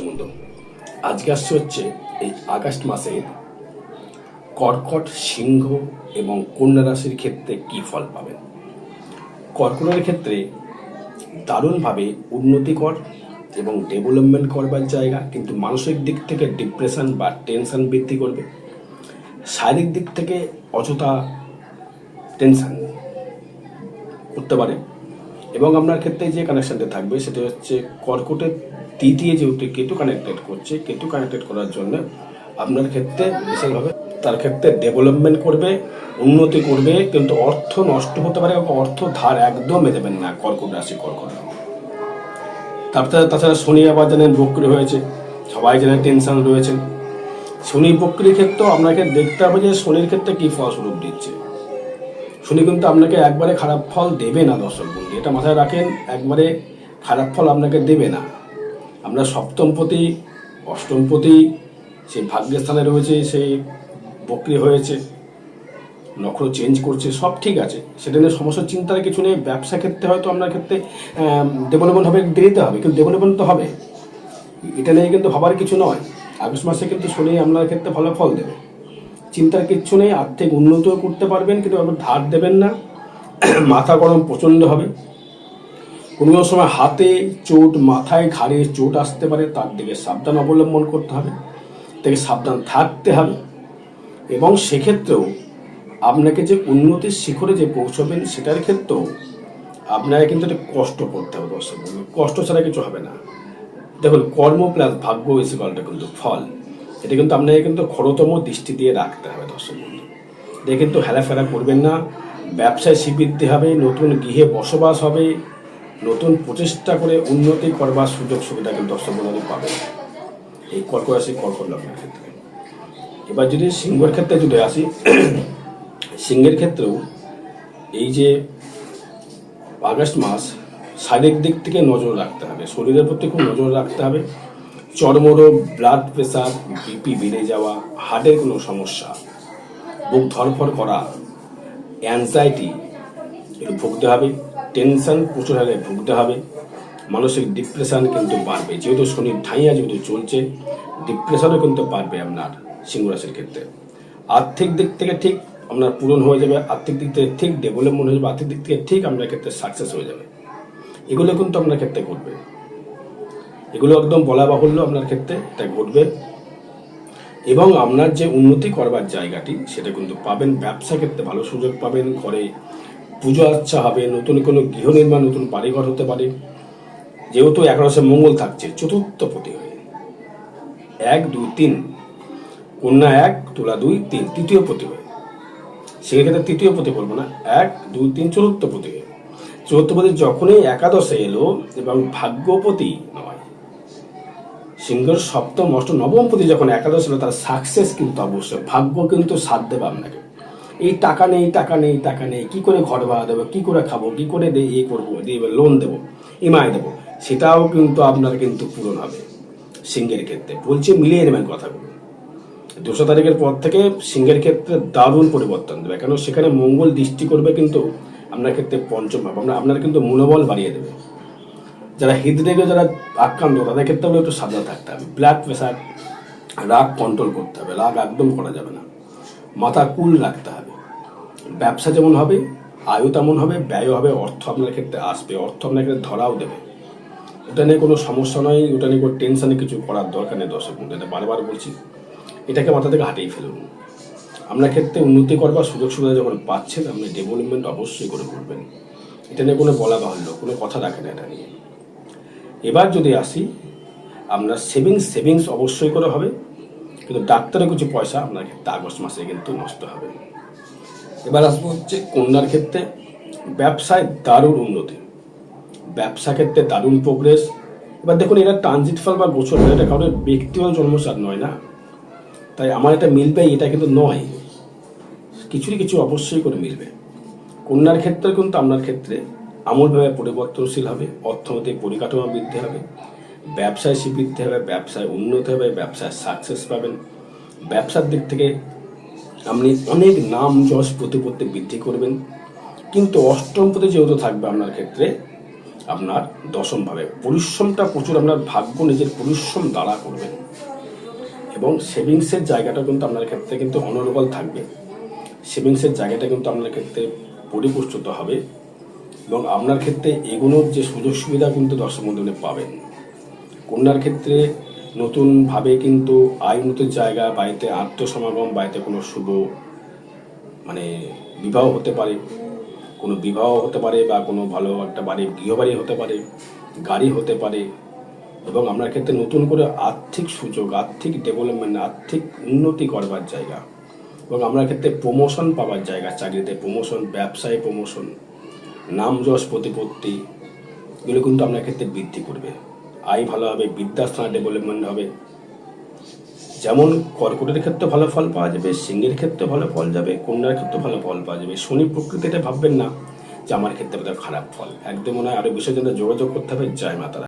বন্ধু, আজকে আসছে হচ্ছে এই আগস্ট মাসে কর্কট, সিংহ এবং কন্যা রাশির ক্ষেত্রে কি ফল পাবেন। কর্কটের ক্ষেত্রে দারুণভাবে উন্নতিকর এবং ডেভেলপমেন্ট করবার জায়গা, কিন্তু মানসিক দিক থেকে ডিপ্রেশন বা টেনশন বৃদ্ধি করবে। শারীরিক দিক থেকে অযথা টেনশন করতে পারে। এবং আপনার ক্ষেত্রে যে কানেকশানটা থাকবে সেটা হচ্ছে কর্কটের তৃতীয় যেহেতু কেতু কানেক্টেড করছে, কেতু কানেক্টেড করার জন্য আপনার ক্ষেত্রে বিশেষভাবে তার ক্ষেত্রে ডেভেলপমেন্ট করবে, উন্নতি করবে, কিন্তু অর্থ নষ্ট হতে পারে। অর্থ ধার একদমই দেবেন না কর্কট রাশি কর্কট। তাছাড়া শনি আবার জানেন বক্রী হয়েছে, সবাই জানেন টেনশন রয়েছে। শনি বক্রীর ক্ষেত্রেও আপনাকে দেখতে হবে যে শনির ক্ষেত্রে কী ফলস্বরূপ দিচ্ছে। শনি কিন্তু আপনাকে একবারে খারাপ ফল দেবে না দর্শক বন্ধু, এটা মাথায় রাখেন। একবারে খারাপ ফল আপনাকে দেবে না। আপনার সপ্তমপতি, অষ্টমপতি সেই ভাগ্যের স্থানে রয়েছে, সেই বক্রী হয়েছে, নক্ষত্র চেঞ্জ করছে, সব ঠিক আছে, সেটা নিয়ে সমস্যার চিন্তার কিছু নেই। ব্যবসা ক্ষেত্রে হয়তো আপনার ক্ষেত্রে ডেভেলপমেন্ট হবে, দেরিতে হবে, কিন্তু ডেভেলপমেন্ট তো হবে, এটা নিয়ে কিন্তু ভাবার কিছু নয়। আগস্ট মাসে কিন্তু শনি আপনার ক্ষেত্রে ভালো ফল দেবে, চিন্তার কিচ্ছু নেই। আর্থিক উন্নতিও করতে পারবেন, কিন্তু আবার ধার দেবেন না। মাথা গরম প্রচণ্ড হবে, কোনো সময় হাতে চোট, মাথায় ঘাড়ে চোট আসতে পারে, তার দিকে সাবধান অবলম্বন করতে হবে, থেকে সাবধান থাকতে হবে। এবং সেক্ষেত্রেও আপনাকে যে উন্নতির শিখরে যে পৌঁছবেন সেটার ক্ষেত্রেও আপনাকে কিন্তু একটা কষ্ট করতে হবে দর্শক বন্ধু, কষ্ট ছাড়া কিছু হবে না। দেখুন, কর্ম প্লাস ভাগ্য ইসিকালটা কিন্তু ফল, এটা কিন্তু আপনাকে কিন্তু খরতম দৃষ্টি দিয়ে রাখতে হবে দর্শক বন্ধু। এটা কিন্তু হেলাফেলা করবেন না। ব্যবসায় শ্রীবৃদ্ধি হবে, নতুন গৃহে বসবাস হবে, নতুন প্রচেষ্টা করে উন্নতি করবার সুযোগ সুবিধা কিন্তু দর্শক বন্ধু পাবেন এই কর্কট রাশি কর্কট লগ্নের ক্ষেত্রে। এবার যদি সিংহের ক্ষেত্রে যদি আসি, সিংহের ক্ষেত্রেও এই যে আগস্ট মাস শারীরিক দিক থেকে নজর রাখতে হবে, শরীরের প্রতি খুব নজর রাখতে হবে। চর্মরোগ, ব্লাড প্রেশার, বিপি বেড়ে যাওয়া, হার্টের কোনো সমস্যা, বুক ধরফর করা, অ্যাংজাইটি একটু ভুগতে হবে, টেনশন প্রচুর হারে ভুগতে হবে, মানসিক ডিপ্রেশন কিন্তু বাড়বে। যেহেতু শনির ঠাইয়া যেহেতু চলছে, ডিপ্রেশনও কিন্তু বাড়বে আপনার সিংহ রাশির ক্ষেত্রে। আর্থিক দিক থেকে ঠিক আপনার পূরণ হয়ে যাবে, আর্থিক দিক থেকে ঠিক ডেভেলপমেন্ট হয়ে যাবে, আর্থিক দিক থেকে ঠিক আপনার ক্ষেত্রে সাকসেস হয়ে যাবে। এগুলো কিন্তু আপনার ক্ষেত্রে ঘটবে, এগুলো একদম বলা বাহুল্য আপনার ক্ষেত্রে এটা ঘটবে। এবং আপনার যে উন্নতি করবার জায়গাটি সেটা কিন্তু পাবেন। ব্যবসা ক্ষেত্রে ভালো সুযোগ পাবেন, ঘরে পুজো আচ্ছা হবে, নতুন কোনো গৃহ নির্মাণ, নতুন বাড়িঘর হতে পারে। যেহেতু 11 মঙ্গল থাকছে চতুর্থ পতি হয়ে, 1, 2, 3, কন্যা 1, তুলা 2, 3, তৃতীয় পতি হয়ে, সেক্ষেত্রে তৃতীয় পতি বলবো না, 1, 2, 3 চতুর্থ পতি হয়ে। চতুর্থ পতি যখনই একাদশে এলো এবং ভাগ্যপতি নয়, সিংহের সপ্তম, অষ্টম, নবম পতি যখন একাদশ এলো, তার সাকসেস কিন্তু অবশ্যই, ভাগ্য কিন্তু সাথ দেবে আপনাকে। এই টাকা নেই, টাকা নেই, টাকা নেই, কী করে ঘর ভাড়া দেবো, কী করে খাবো, কী করে ইয়ে করবো, দিয়ে লোন দেবো, ইএমআই দেবো, সেটাও কিন্তু আপনার কিন্তু পূরণ হবে সিংহের ক্ষেত্রে। বলছি মিলিয়ে নেবেন কথাগুলো। 2 তারিখের পর থেকে সিংহের ক্ষেত্রে দারুণ পরিবর্তন দেবে, কেন সেখানে মঙ্গল দৃষ্টি করবে কিন্তু আপনার ক্ষেত্রে পঞ্চম ভাব, আপনার কিন্তু মনোবল বাড়িয়ে দেবে। যারা হৃদরোগে যারা আক্রান্ত, তাদের ক্ষেত্রে একটু সাবধান থাকতে হবে। ব্লাড প্রেশার, রাগ কন্ট্রোল করতে হবে, রাগ একদম করা যাবে না, মাথা কুল রাখতে হবে। ব্যবসা যেমন হবে, আয়ু তেমন হবে, ব্যয় হবে, অর্থ আপনার ক্ষেত্রে আসবে, অর্থ আপনার ক্ষেত্রে ধরাও দেবে। ওটা নিয়ে কোনো সমস্যা নয়, ওটা নিয়ে কোনো টেনশনে কিছু করার দরকার নেই দর্শক বন্ধু, এটা বারবার বলছি, এটাকে মাথা থেকে হাঁটিয়ে ফেলুন। আপনার ক্ষেত্রে উন্নতি করবার সুযোগ সুবিধা যখন পাচ্ছেন, আপনি ডেভেলপমেন্ট অবশ্যই করে করবেন, এটা নিয়ে কোনো বলা বাহুল্য, কোনো কথা রাখেন এটা নিয়ে। এবার যদি আসি, আপনার সেভিংস অবশ্যই করে হবে, কিন্তু ডাক্তারের কিছু পয়সা আপনার ক্ষেত্রে আগস্ট মাসে কিন্তু নষ্ট হবে। এবার আসবো হচ্ছে কন্যার ক্ষেত্রে, ব্যবসায় দারুণ উন্নতি, ব্যবসা ক্ষেত্রে দারুণ প্রোগ্রেস। এবার দেখুন, এটা ট্রানজিট ফল বা গোচর, এটা কারোর ব্যক্তিগত জন্মসার নয় না, তাই আমার এটা মিলবে এটা কিন্তু নয়, কিছু অবশ্যই করে মিলবে। কন্যার ক্ষেত্রে কিন্তু আপনার ক্ষেত্রে আমূলভাবে পরিবর্তনশীল হবে, অর্থনৈতিক পরিকাঠামো বৃদ্ধি হবে, ব্যবসায় শ্রীবৃদ্ধি হবে, ব্যবসায় উন্নতি হবে, ব্যবসায় সাকসেস পাবেন। ব্যবসার দিক থেকে আপনি অনেক নাম যশ প্রতিপত্তি বৃদ্ধি করবেন। কিন্তু অষ্টমপতি যেহেতু থাকবে আপনার ক্ষেত্রে, আপনার দশমভাবে পরিশ্রমটা প্রচুর, আপনার ভাগ্য নিজের পরিশ্রম দ্বারা করবেন। এবং সেভিংসের জায়গাটা কিন্তু আপনার ক্ষেত্রে কিন্তু অনর্গল থাকবে। সেভিংসের জায়গাটা কিন্তু আপনার ক্ষেত্রে পরিপুষ্ট হবে এবং আপনার ক্ষেত্রে এগোনোর যে সুযোগ সুবিধা কিন্তু দর্শক বন্ধুরা পাবেন। কন্যার ক্ষেত্রে নতুনভাবে কিন্তু আইনত জায়গা, বাড়িতে আত্মসমাগম, বাড়িতে কোনো শুভ বিবাহ হতে পারে, কোনো বিবাহ হতে পারে বা কোনো ভালো একটা বাড়ি, গৃহবাড়ি হতে পারে, গাড়ি হতে পারে। এবং আপনার ক্ষেত্রে নতুন করে আর্থিক সুযোগ, আর্থিক ডেভেলপমেন্ট, আর্থিক উন্নতি করবার জায়গা এবং আপনার ক্ষেত্রে প্রমোশন পাওয়ার জায়গা, চাকরিতে প্রমোশন, ব্যবসায় প্রমোশন, নাম যশ প্রতিপত্তি, এগুলো কিন্তু আপনার ক্ষেত্রে বৃদ্ধি করবে। আয় ভালো হবে, বিদ্যাস্থান ডেভেলপমেন্ট হবে। যেমন কর্কটের ক্ষেত্রে ভালো ফল পাওয়া যাবে, সিংহের ক্ষেত্রে ভালো ফল যাবে, কন্যার ক্ষেত্রে ভালো ফল পাওয়া যাবে। শনি প্রকৃতিতে ভাববেন না যে আমার ক্ষেত্রে খারাপ ফল, একদম মনে হয় আরও বিষয়ের জন্য যোগাযোগ করতে হবে। জয় মাতা।